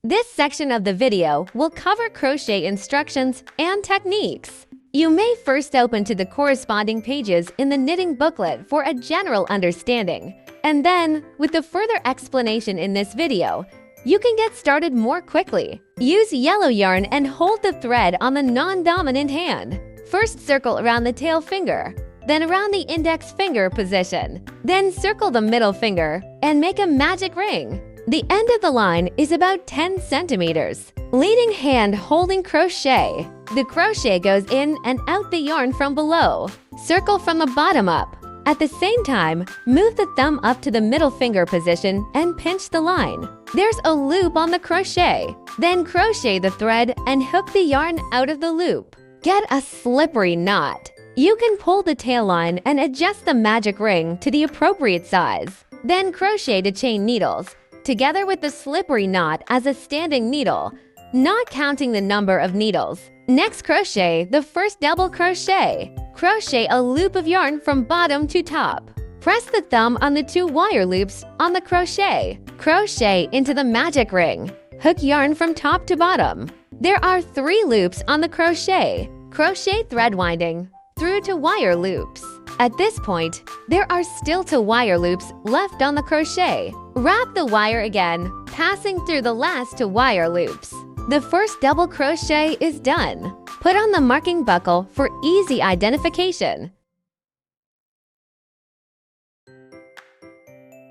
This section of the video will cover crochet instructions and techniques. You may first open to the corresponding pages in the knitting booklet for a general understanding, and then, with the further explanation in this video, you can get started more quickly. Use yellow yarn and hold the thread on the non-dominant hand. First circle around the tail finger, then around the index finger position. Then circle the middle finger and make a magic ring. The end of the line is about 10 centimeters. Leading hand holding crochet. The crochet goes in and out the yarn from below. Circle from the bottom up. At the same time, move the thumb up to the middle finger position and pinch the line. There's a loop on the crochet. Then crochet the thread and hook the yarn out of the loop. Get a slippery knot. You can pull the tail line and adjust the magic ring to the appropriate size. Then crochet to chain needles, together with the slippery knot as a standing needle, not counting the number of needles. Next, crochet the first double crochet. Crochet a loop of yarn from bottom to top. Press the thumb on the 2 wire loops on the crochet. Crochet into the magic ring. Hook yarn from top to bottom. There are 3 loops on the crochet. Crochet thread winding through to wire loops. At this point, there are still 2 wire loops left on the crochet. Wrap the wire again, passing through the last 2 wire loops. The first double crochet is done. Put on the marking buckle for easy identification.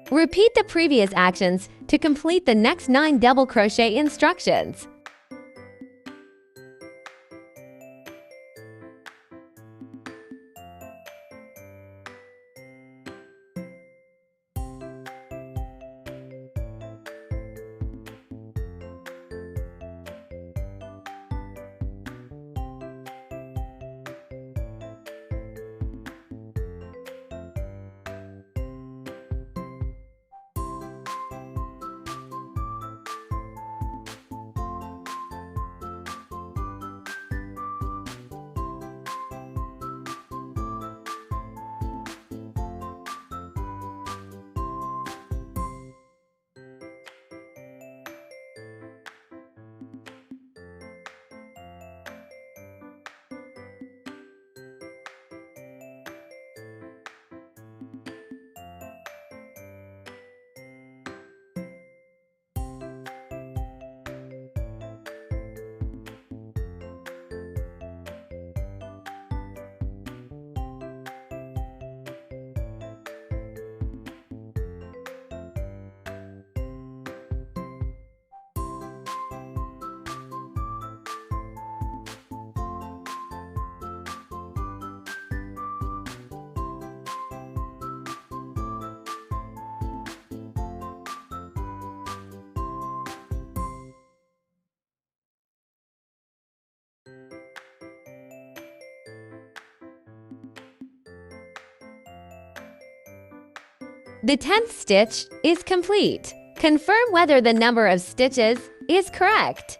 Repeat the previous actions to complete the next 9 double crochet instructions. The 10th stitch is complete. Confirm whether the number of stitches is correct.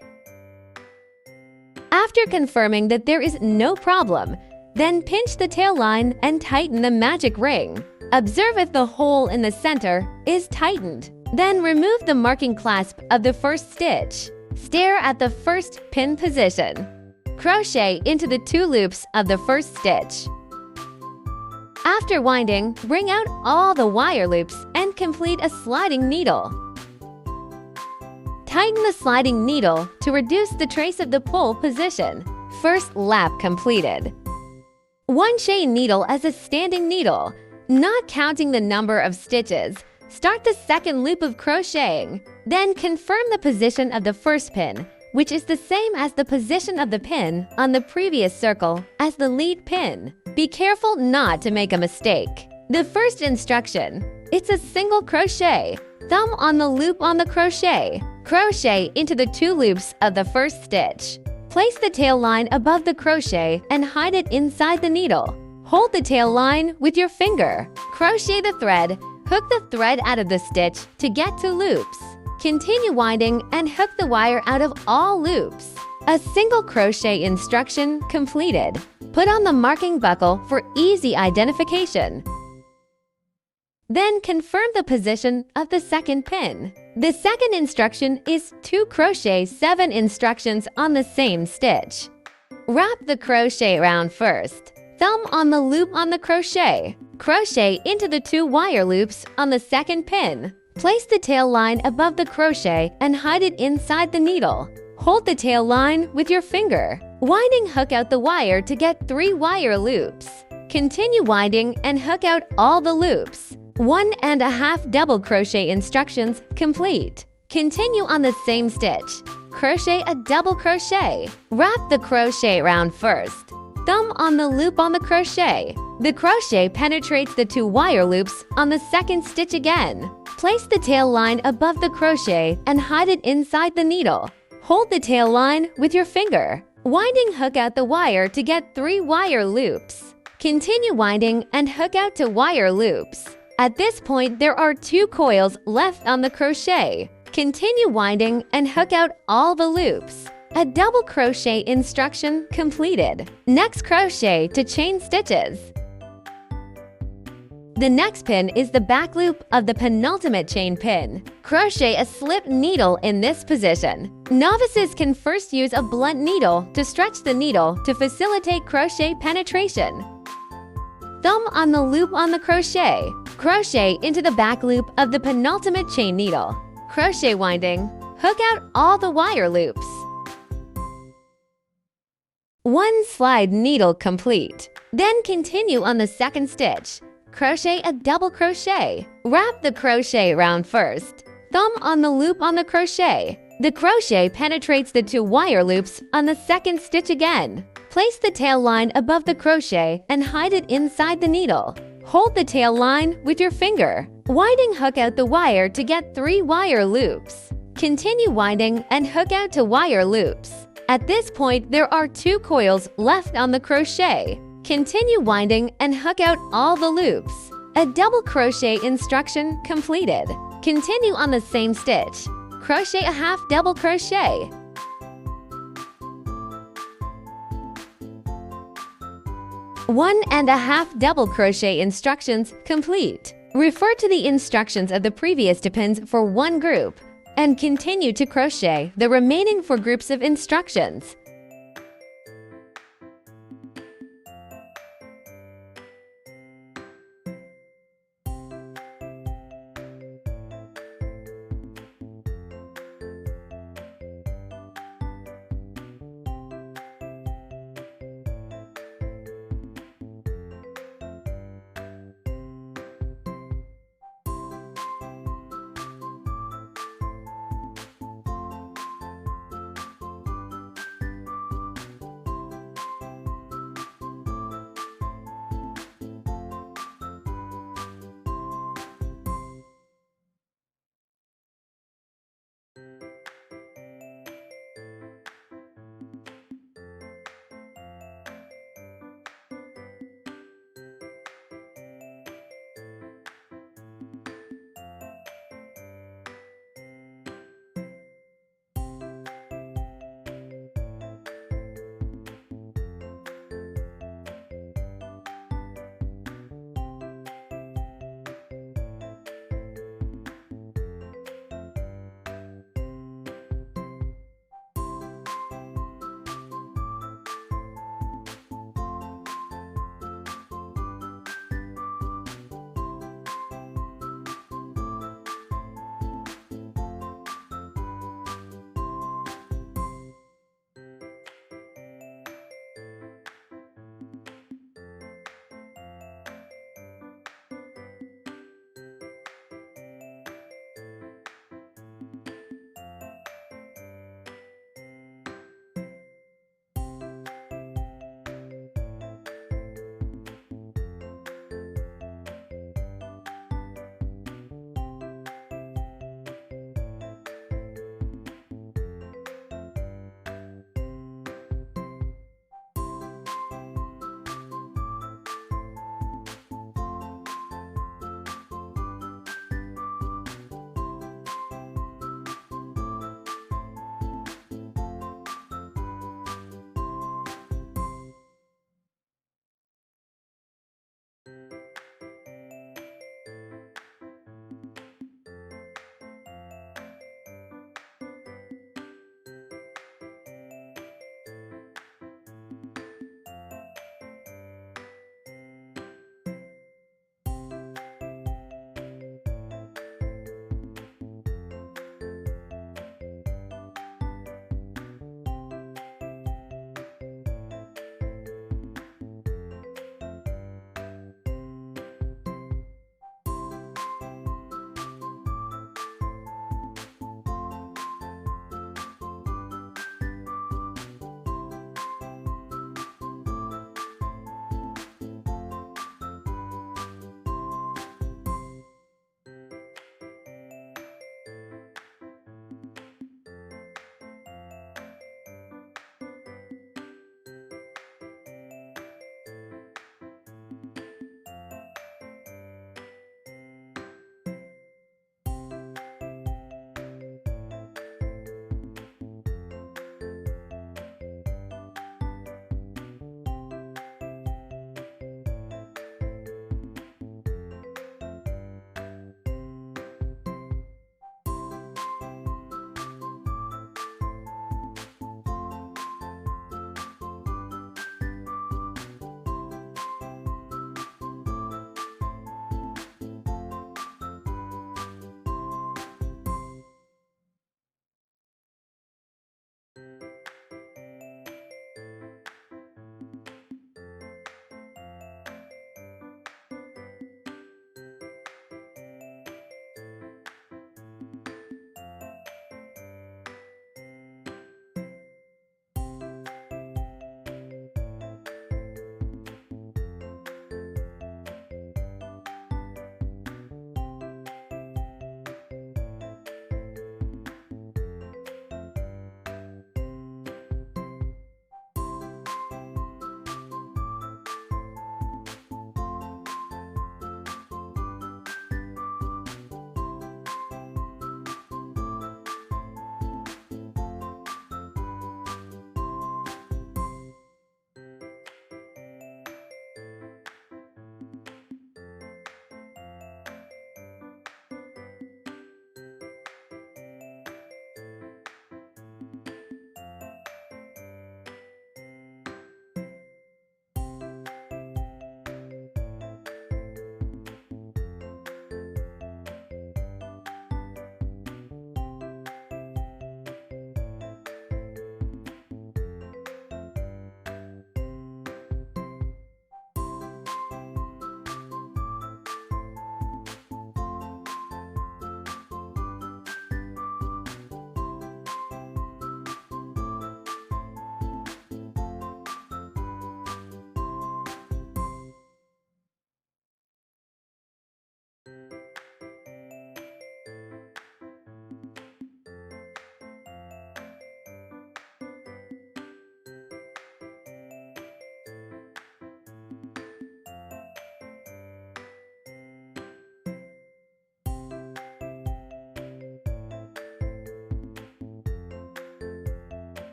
After confirming that there is no problem, then pinch the tail line and tighten the magic ring. Observe if the hole in the center is tightened. Then remove the marking clasp of the first stitch. Stare at the first pin position. Crochet into the 2 loops of the first stitch. After winding, bring out all the wire loops and complete a sliding needle. Tighten the sliding needle to reduce the trace of the pull position. First lap completed. 1 chain needle as a standing needle, not counting the number of stitches. Start the second loop of crocheting. Then confirm the position of the first pin, which is the same as the position of the pin on the previous circle as the lead pin. Be careful not to make a mistake. The first instruction, it's a single crochet. Thumb on the loop on the crochet. Crochet into the 2 loops of the first stitch. Place the tail line above the crochet and hide it inside the needle. Hold the tail line with your finger. Crochet the thread. Hook the thread out of the stitch to get to loops. Continue winding and hook the wire out of all loops. A single crochet instruction completed. Put on the marking buckle for easy identification. Then confirm the position of the second pin. The second instruction is to crochet 7 instructions on the same stitch. Wrap the crochet round first. Thumb on the loop on the crochet. Crochet into the 2 wire loops on the second pin. Place the tail line above the crochet and hide it inside the needle. Hold the tail line with your finger. Winding hook out the wire to get 3 wire loops. Continue winding and hook out all the loops. 1.5 double crochet instructions complete. Continue on the same stitch. Crochet a double crochet. Wrap the crochet round first. Thumb on the loop on the crochet. The crochet penetrates the 2 wire loops on the second stitch again. Place the tail line above the crochet and hide it inside the needle. Hold the tail line with your finger. Winding hook out the wire to get 3 wire loops. Continue winding and hook out to wire loops. At this point, there are 2 coils left on the crochet. Continue winding and hook out all the loops. A double crochet instruction completed. Next crochet to chain stitches. The next pin is the back loop of the penultimate chain pin. Crochet a slip needle in this position. Novices can first use a blunt needle to stretch the needle to facilitate crochet penetration. Thumb on the loop on the crochet. Crochet into the back loop of the penultimate chain needle. Crochet winding. Hook out all the wire loops. 1 slide needle complete. Then continue on the second stitch. Crochet a double crochet. Wrap the crochet round first. Thumb on the loop on the crochet. The crochet penetrates the 2 wire loops on the second stitch again. Place the tail line above the crochet and hide it inside the needle. Hold the tail line with your finger. Winding hook out the wire to get 3 wire loops. Continue winding and hook out to wire loops. At this point, there are 2 coils left on the crochet. Continue winding and hook out all the loops. A double crochet instruction completed. Continue on the same stitch. Crochet a half double crochet. One and a half double crochet instructions complete. Refer to the instructions of the previous pins for one group and continue to crochet the remaining 4 groups of instructions.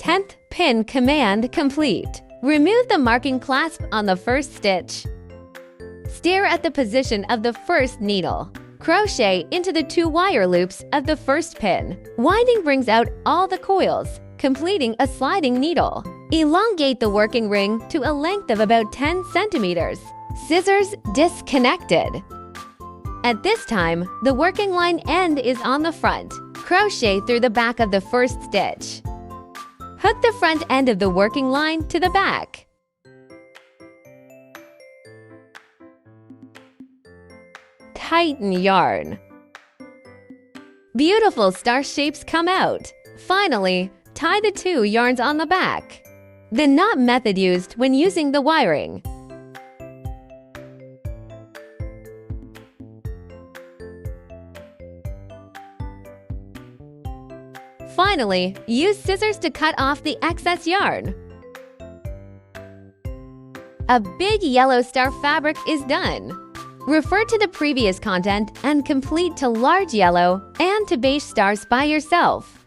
10th pin command complete. Remove the marking clasp on the first stitch. Stare at the position of the first needle. Crochet into the 2 wire loops of the first pin. Winding brings out all the coils, completing a sliding needle. Elongate the working ring to a length of about 10 centimeters. Scissors disconnected. At this time, the working line end is on the front. Crochet through the back of the first stitch. Hook the front end of the working line to the back. Tighten yarn. Beautiful star shapes come out. Finally, tie the 2 yarns on the back. The knot method used when using the wiring. Finally, use scissors to cut off the excess yarn. A big yellow star fabric is done. Refer to the previous content and complete to large yellow and to beige stars by yourself.